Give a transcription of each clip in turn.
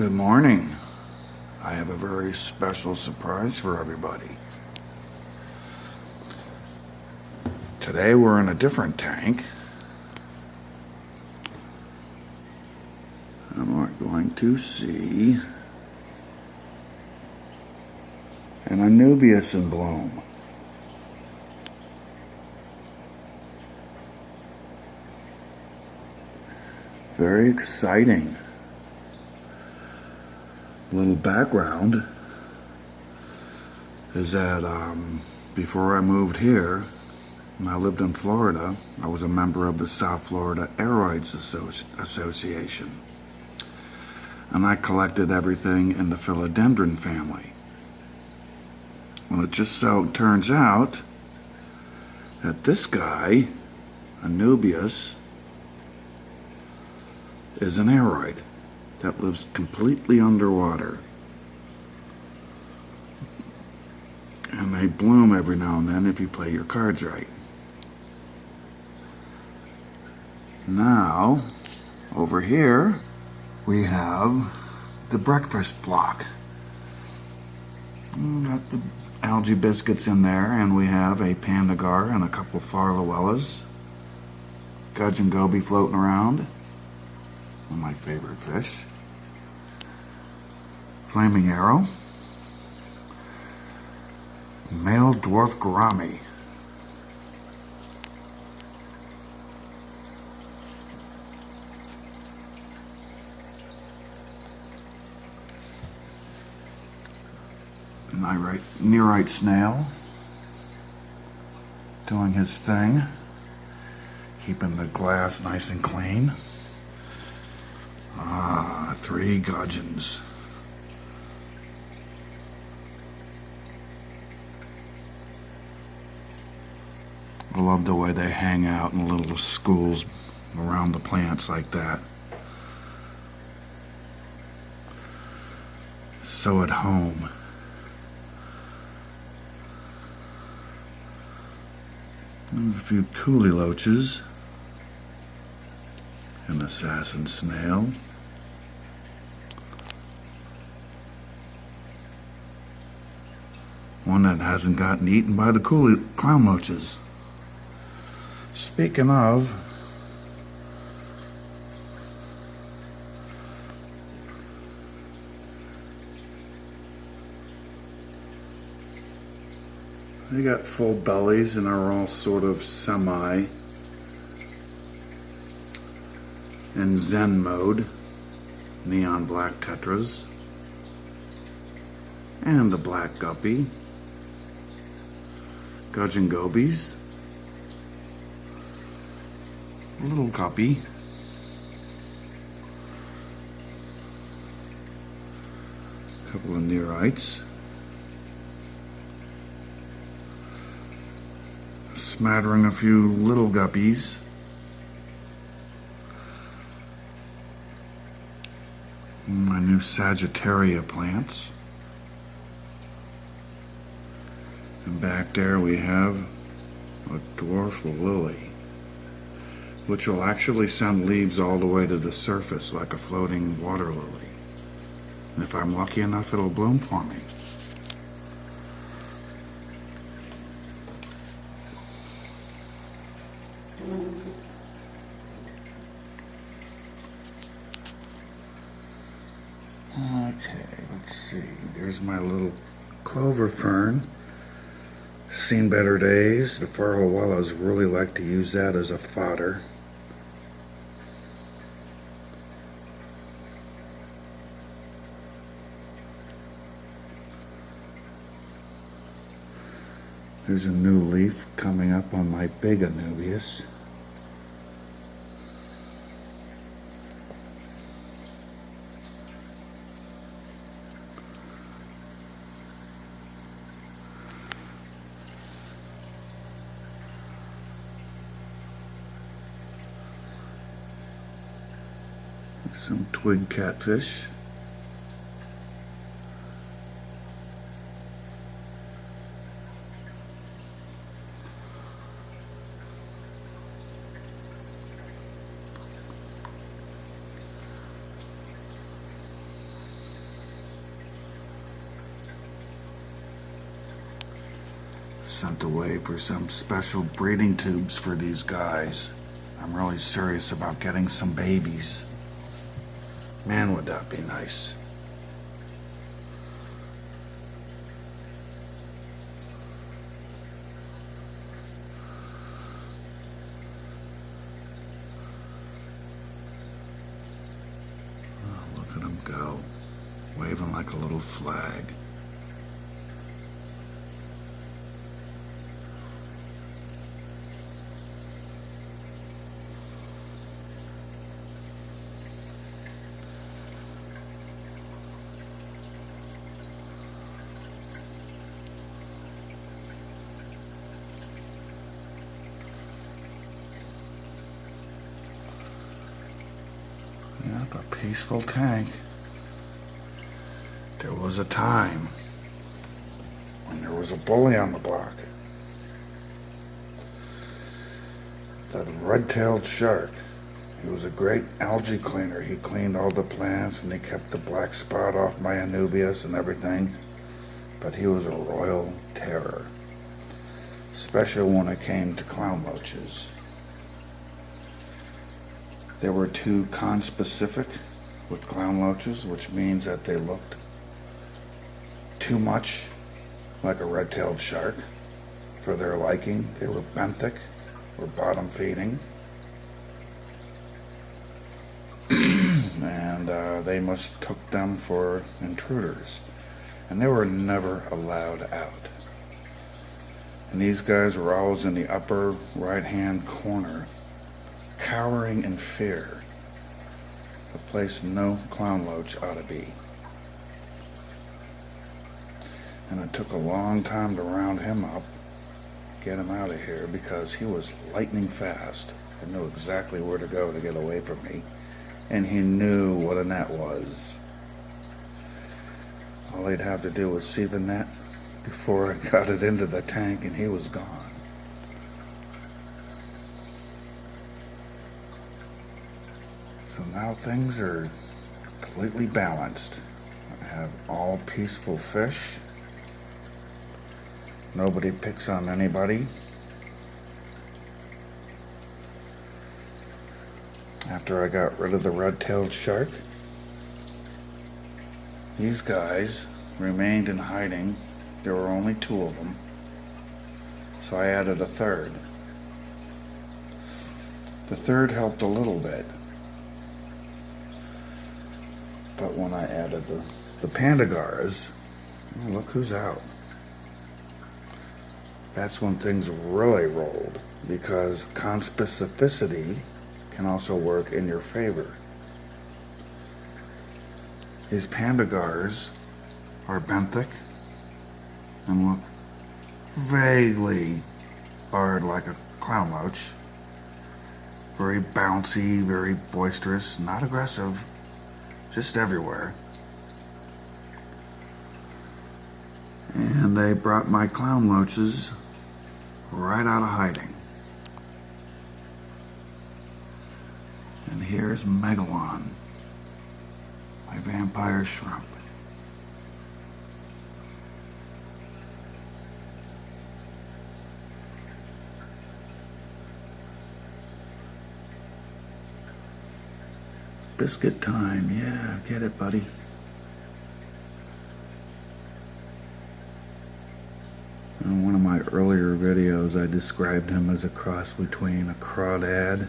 Good morning. I have a very special surprise for everybody. Today we're in a different tank. And we're going to see an Anubias in bloom. Very exciting. A little background is that before I moved here, when I lived in Florida, I was a member of the South Florida Aeroids Association. And I collected everything in the philodendron family. Well, it just so turns out that this guy, Anubias, is an aeroid that lives completely underwater. And they bloom every now and then if you play your cards right. Now, over here, we have the breakfast flock. Got the algae biscuits in there, and we have a pandagar and a couple farlawellas. Gudgeon goby floating around. One of my favorite fish. Flaming arrow. Male dwarf gourami. Nearite snail doing his thing, keeping the glass nice and clean. 3 gudgeons. I love the way they hang out in little schools around the plants like that. So at home. And a few coolie loaches. An assassin snail. One that hasn't gotten eaten by the clown loaches. Speaking of, they got full bellies and are all sort of semi in Zen mode. Neon black tetras. And the black guppy. Gudgeon gobies. Little guppy. A couple of nearites. Smattering a few little guppies. My new Sagittaria plants. And back there we have a dwarf lily, which will actually send leaves all the way to the surface like a floating water lily. And if I'm lucky enough, it'll bloom for me. Okay, let's see. There's my little clover fern. Seen better days. The farlawellas really like to use that as a fodder. There's a new leaf coming up on my big Anubias. Some twig catfish. sent away for some special breeding tubes for these guys. I'm really serious about getting some babies. Man, would that be nice. Oh, look at him go, waving like a little flag. Yep, a peaceful tank. There was a time when there was a bully on the block. That red-tailed shark. He was a great algae cleaner. He cleaned all the plants and he kept the black spot off my Anubias and everything. But he was a royal terror. Especially when it came to clown loaches. There were two conspecific with clown loaches, which means that they looked too much like a red-tailed shark for their liking. They were benthic or bottom feeding. And they mistook them for intruders. And they were never allowed out. And these guys were always in the upper right-hand corner, cowering in fear, a place no clown loach ought to be. And it took a long time to round him up, get him out of here, because he was lightning fast and knew exactly where to go to get away from me, and he knew what a net was. All he'd have to do was see the net before I got it into the tank, and he was gone. So now things are completely balanced. I have all peaceful fish. Nobody picks on anybody. After I got rid of the red-tailed shark, these guys remained in hiding. There were only two of them, so I added a third. The third helped a little bit. But when I added the pandagars, oh, look who's out. That's when things really rolled, because conspecificity can also work in your favor. These pandagars are benthic and look vaguely barred like a clown loach. Very bouncy, very boisterous, not aggressive. Just everywhere. And they brought my clown loaches right out of hiding. And here's Megalon, my vampire shrimp. Biscuit time, yeah, get it, buddy. In one of my earlier videos, I described him as a cross between a crawdad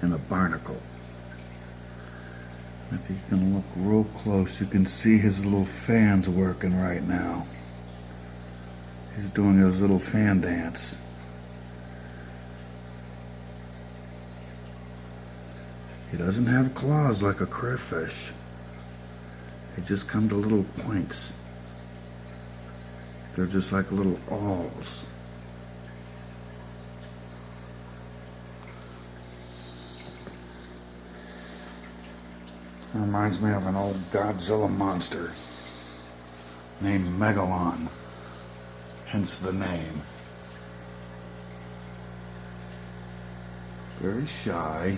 and a barnacle. If you can look real close, you can see his little fans working right now. He's doing his little fan dance. He doesn't have claws like a crayfish. They just come to little points. They're just like little awls. It reminds me of an old Godzilla monster named Megalon, hence the name. Very shy.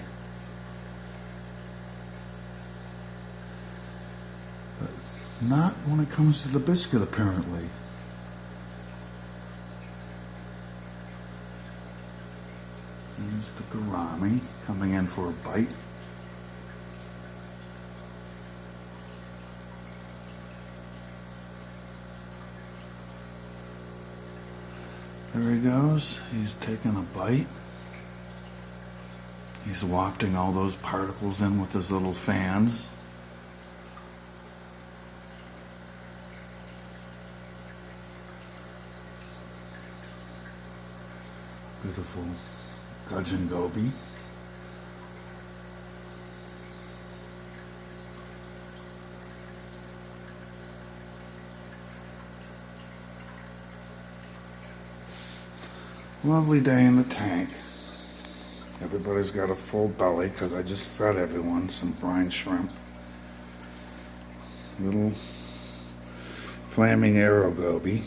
But not when it comes to the biscuit, apparently. There's the gourami coming in for a bite. There he goes. He's taking a bite. He's wafting all those particles in with his little fans. Beautiful gudgeon goby. Lovely day in the tank. Everybody's got a full belly because I just fed everyone some brine shrimp. Little flaming arrow goby.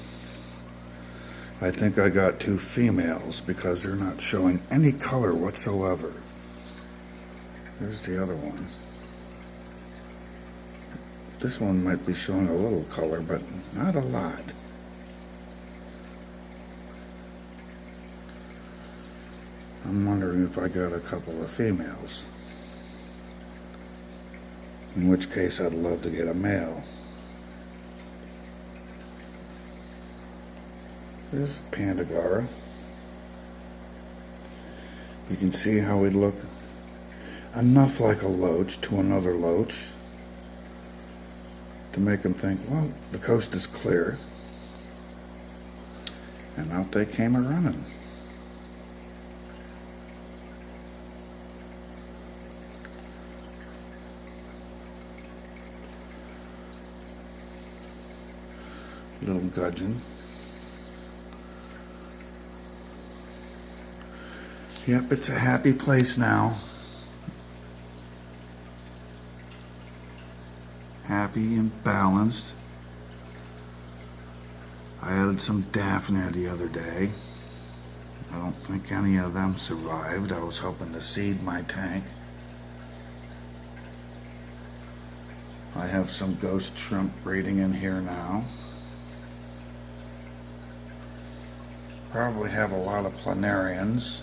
I think I got 2 females because they're not showing any color whatsoever. There's the other one. This one might be showing a little color, but not a lot. I'm wondering if I got a couple of females. In which case I'd love to get a male. There's Pandagara. You can see how he'd look enough like a loach to another loach to make him think, well, the coast is clear. And out they came a-running. Little gudgeon. Yep, it's a happy place now. Happy and balanced. I added some Daphne the other day. I don't think any of them survived. I was hoping to seed my tank. I have some ghost shrimp breeding in here now. Probably have a lot of planarians.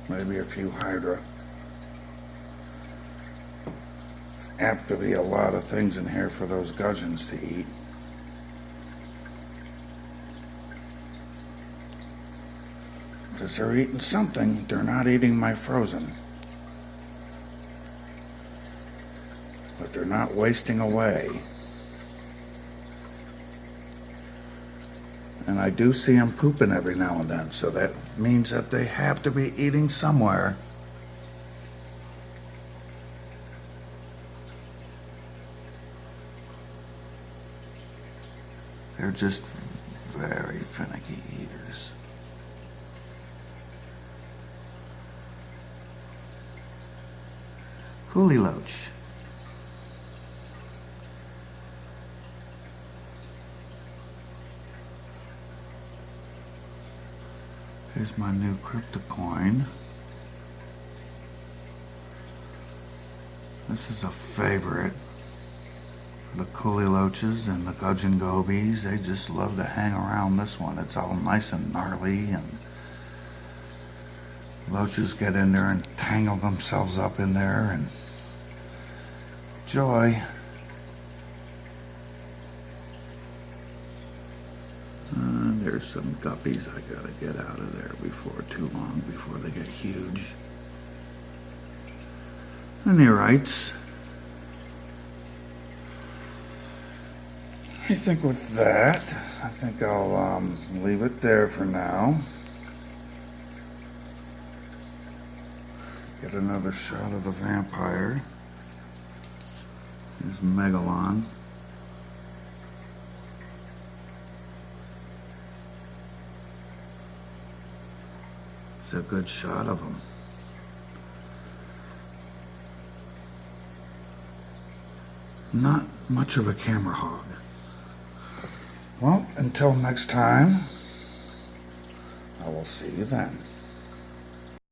Maybe a few hydra. Apt to be a lot of things in here for those gudgeons to eat. Because they're eating something, they're not eating my frozen. But they're not wasting away. And I do see them pooping every now and then, so that means that they have to be eating somewhere. They're just very finicky eaters. Coolie loach. Here's my new cryptocoin. This is a favorite for the coolie loaches and the gudgeon gobies. They just love to hang around this one. It's all nice and gnarly, and loaches get in there and tangle themselves up in there, and joy. There's some guppies I gotta get out of there before too long, before they get huge. And he writes, I think with that, I think I'll leave it there for now. Get another shot of the vampire. There's Megalon. It's a good shot of him. Not much of a camera hog. Well, until next time, I will see you then.